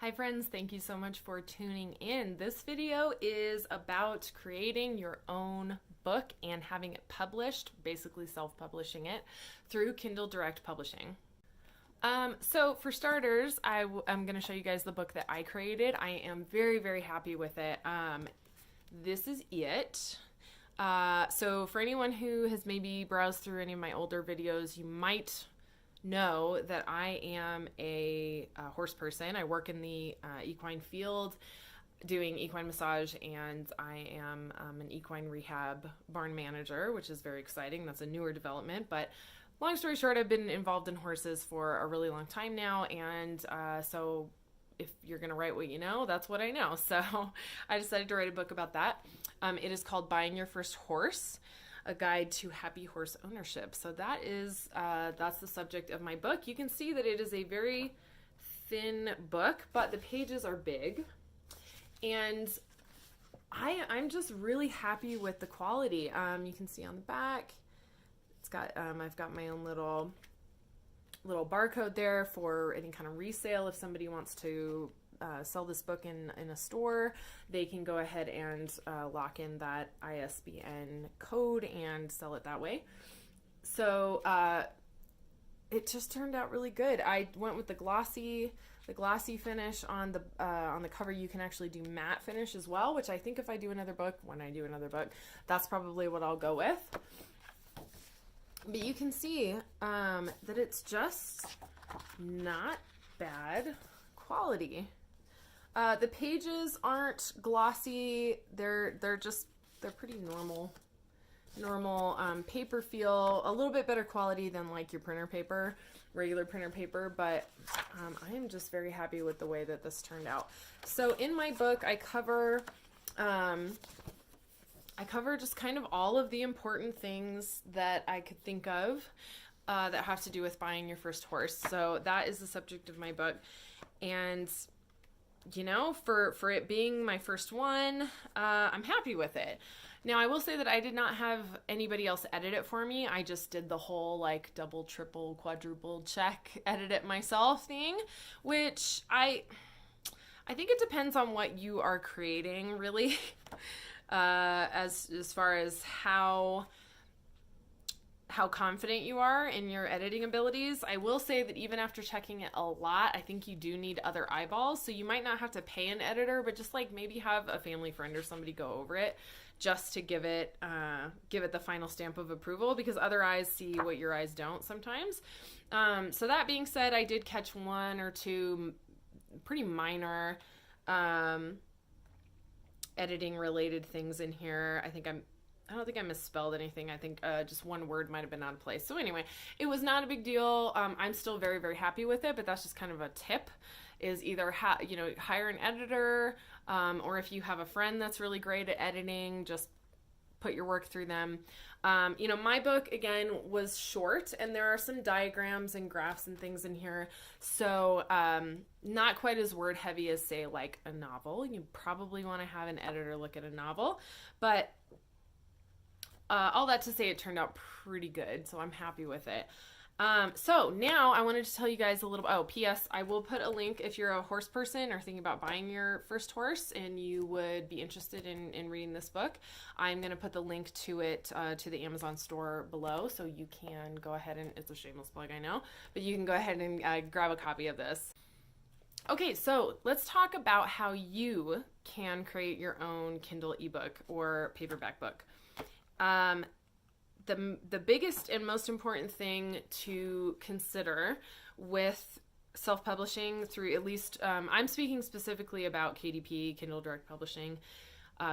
Hi friends, thank you so much for tuning in. This video is about creating your own book and having it published, basically self-publishing it, through Kindle Direct Publishing. So for starters, I'm going to show you guys the book that I created. I am very, very happy with it. This is it. So for anyone who has maybe browsed through any of my older videos, you might know that I am a horse person. I work in the equine field doing equine massage, and I am an equine rehab barn manager, which is very exciting. That's a newer development, but long story short, I've been involved in horses for a really long time now, and so if you're going to write what you know, that's what I know. So I decided to write a book about that. It is called Buying Your First Horse, a guide to happy horse ownership. So that is that's the subject of my book. You can see that it is a very thin book, but the pages are big, and I'm just really happy with the quality. You can see on the back, it's got I've got my own little barcode there for any kind of resale. If somebody wants to sell this book in a store, they can go ahead and lock in that ISBN code and sell it that way. So it just turned out really good. I went with the glossy finish on the cover. You can actually do matte finish as well, which I think if I do another book, that's probably what I'll go with. But you can see that it's just not bad quality. The pages aren't glossy. They're pretty normal paper feel, a little bit better quality than like your printer paper, regular printer paper, but I am just very happy with the way that this turned out. So in my book, I cover just kind of all of the important things that I could think of that have to do with buying your first horse. So that is the subject of my book. And you know, for it being my first one, I'm happy with it. Now, I will say that I did not have anybody else edit it for me. I just did the whole like double, triple, quadruple check, edit it myself thing, which I think it depends on what you are creating, really, as far as how confident you are in your editing abilities. I will say that even after checking it a lot, I think you do need other eyeballs. So you might not have to pay an editor, but just like maybe have a family friend or somebody go over it just to give it the final stamp of approval, because other eyes see what your eyes don't sometimes. So that being said, I did catch one or two pretty minor editing related things in here. I don't think I misspelled anything. I think just one word might have been out of place. So anyway, it was not a big deal. I'm still very, very happy with it, but that's just kind of a tip, is either hire an editor, or if you have a friend that's really great at editing, just put your work through them. My book, again, was short, and there are some diagrams and graphs and things in here. So not quite as word heavy as, say, like a novel. You probably want to have an editor look at a novel, but all that to say, it turned out pretty good, so I'm happy with it. So now I wanted to tell you guys a little, P.S. I will put a link if you're a horse person or thinking about buying your first horse and you would be interested in reading this book. I'm going to put the link to it to the Amazon store below, so you can go ahead and, it's a shameless plug, I know, but you can go ahead and grab a copy of this. Okay, so let's talk about how you can create your own Kindle ebook or paperback book. The biggest and most important thing to consider with self-publishing through, at least, I'm speaking specifically about KDP, Kindle Direct Publishing,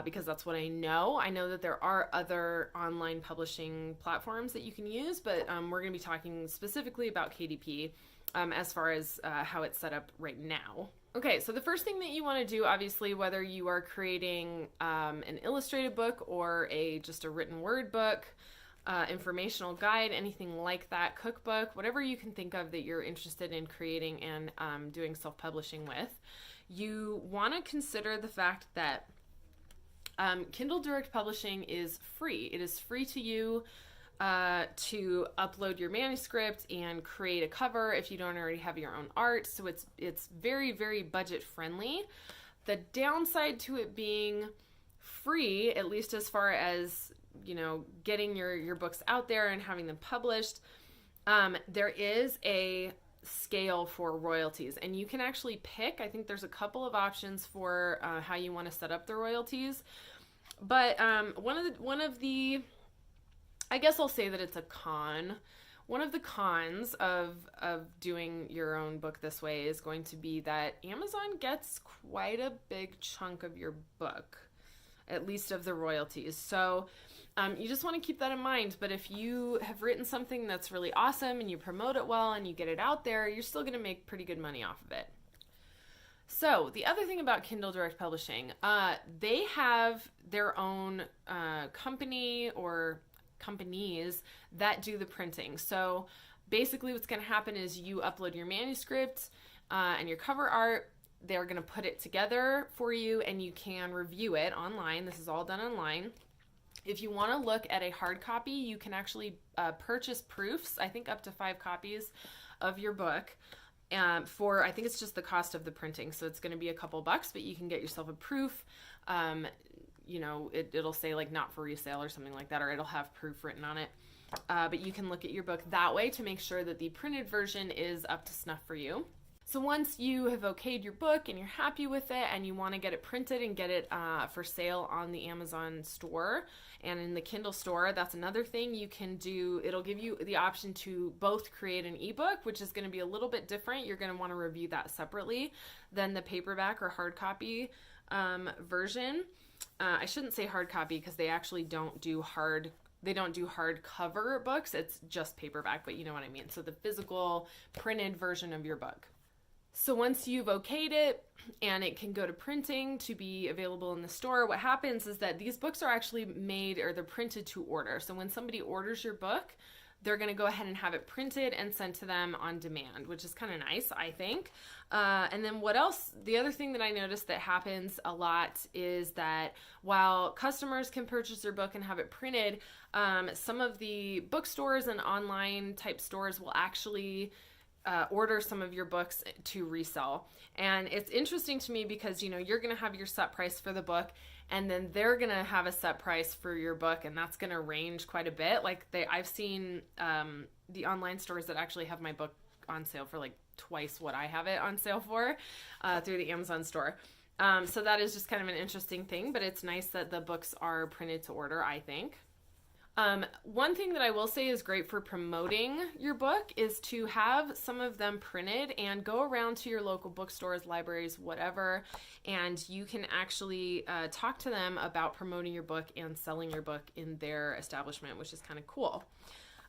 because that's what I know. I know that there are other online publishing platforms that you can use, but we're going to be talking specifically about KDP as far as how it's set up right now. Okay, so the first thing that you want to do, obviously, whether you are creating an illustrated book or just a written word book, informational guide, anything like that, cookbook, whatever you can think of that you're interested in creating and doing self-publishing with, you want to consider the fact that Kindle Direct Publishing is free. It is free to you to upload your manuscript and create a cover if you don't already have your own art. So it's very, very budget friendly. The downside to it being free, at least as far as, getting your books out there and having them published, there is a scale for royalties, and you can actually pick. I think there's a couple of options for how you want to set up the royalties. But one of the I guess I'll say that it's a con. One of the cons of doing your own book this way is going to be that Amazon gets quite a big chunk of your book, at least of the royalties. So you just want to keep that in mind. But if you have written something that's really awesome and you promote it well and you get it out there, you're still going to make pretty good money off of it. So the other thing about Kindle Direct Publishing, they have their own company or companies that do the printing. So basically what's going to happen is you upload your manuscript and your cover art. They're going to put it together for you and you can review it online. This is all done online. If you want to look at a hard copy, you can actually purchase proofs, I think up to 5 copies of your book for, I think it's just the cost of the printing. So it's going to be a couple bucks, but you can get yourself a proof. It'll say like not for resale or something like that, or it'll have proof written on it. But you can look at your book that way to make sure that the printed version is up to snuff for you. So once you have okayed your book and you're happy with it and you want to get it printed and get it for sale on the Amazon store and in the Kindle store, that's another thing you can do. It'll give you the option to both create an ebook, which is going to be a little bit different. You're going to want to review that separately than the paperback or hard copy version. I shouldn't say hard copy because they actually don't do hard cover books. It's just paperback, but you know what I mean. So the physical printed version of your book. So once you've okayed it and it can go to printing to be available in the store, what happens is that these books are actually made, or they're printed to order. So when somebody orders your book, they're going to go ahead and have it printed and sent to them on demand, which is kind of nice, I think. And then what else? The other thing that I noticed that happens a lot is that while customers can purchase their book and have it printed, some of the bookstores and online type stores will actually order some of your books to resell. And it's interesting to me because, you're going to have your set price for the book, and then they're going to have a set price for your book, and that's going to range quite a bit. Like I've seen the online stores that actually have my book on sale for like twice what I have it on sale for through the Amazon store. So that is just kind of an interesting thing, but it's nice that the books are printed to order, I think. One thing that I will say is great for promoting your book is to have some of them printed and go around to your local bookstores, libraries, whatever, and you can actually talk to them about promoting your book and selling your book in their establishment, which is kind of cool.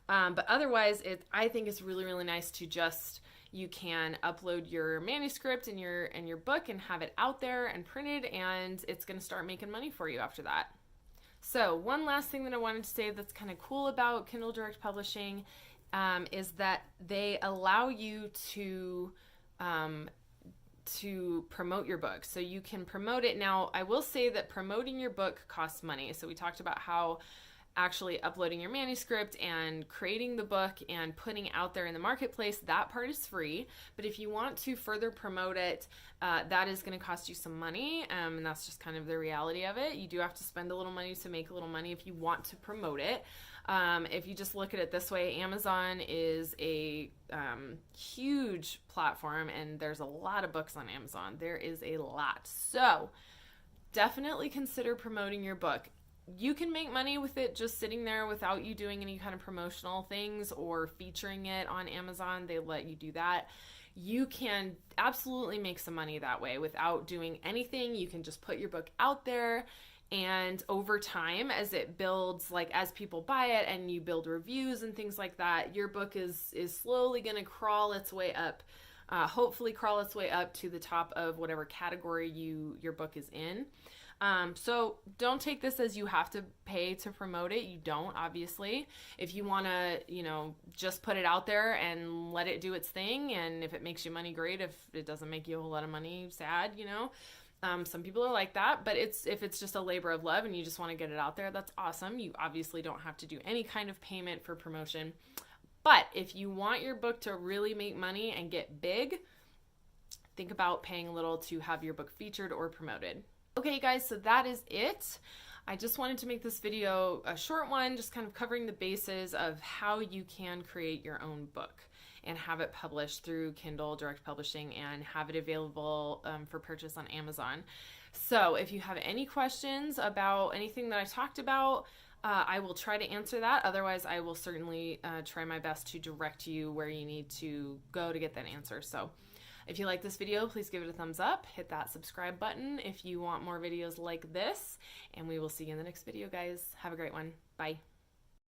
But otherwise, I think it's really, really nice to you can upload your manuscript and your book and have it out there and printed, and it's going to start making money for you after that. So one last thing that I wanted to say that's kind of cool about Kindle Direct Publishing is that they allow you to promote your book. So you can promote it. Now, I will say that promoting your book costs money. So we talked about how actually uploading your manuscript and creating the book and putting it out there in the marketplace, that part is free. But if you want to further promote it, that is going to cost you some money, and that's just kind of the reality of it. You do have to spend a little money to make a little money if you want to promote it. If you just look at it this way, Amazon is a huge platform, and there's a lot of books on Amazon. There is a lot. So definitely consider promoting your book. You can make money with it just sitting there without you doing any kind of promotional things or featuring it on Amazon. They let you do that. You can absolutely make some money that way without doing anything. You can just put your book out there, and over time, as it builds, like as people buy it and you build reviews and things like that, your book is slowly going to crawl its way up. Hopefully crawl its way up to the top of whatever category your book is in. So don't take this as you have to pay to promote it. You don't, obviously. If you want to, just put it out there and let it do its thing. And if it makes you money, great. If it doesn't make you a whole lot of money, sad, Some people are like that, but if it's just a labor of love and you just want to get it out there, that's awesome. You obviously don't have to do any kind of payment for promotion. But if you want your book to really make money and get big, think about paying a little to have your book featured or promoted. Okay, guys, so that is it. I just wanted to make this video a short one, just kind of covering the bases of how you can create your own book and have it published through Kindle Direct Publishing and have it available for purchase on Amazon. So if you have any questions about anything that I talked about, I will try to answer that. Otherwise, I will certainly try my best to direct you where you need to go to get that answer. So if you like this video, please give it a thumbs up. Hit that subscribe button if you want more videos like this. And we will see you in the next video, guys. Have a great one. Bye.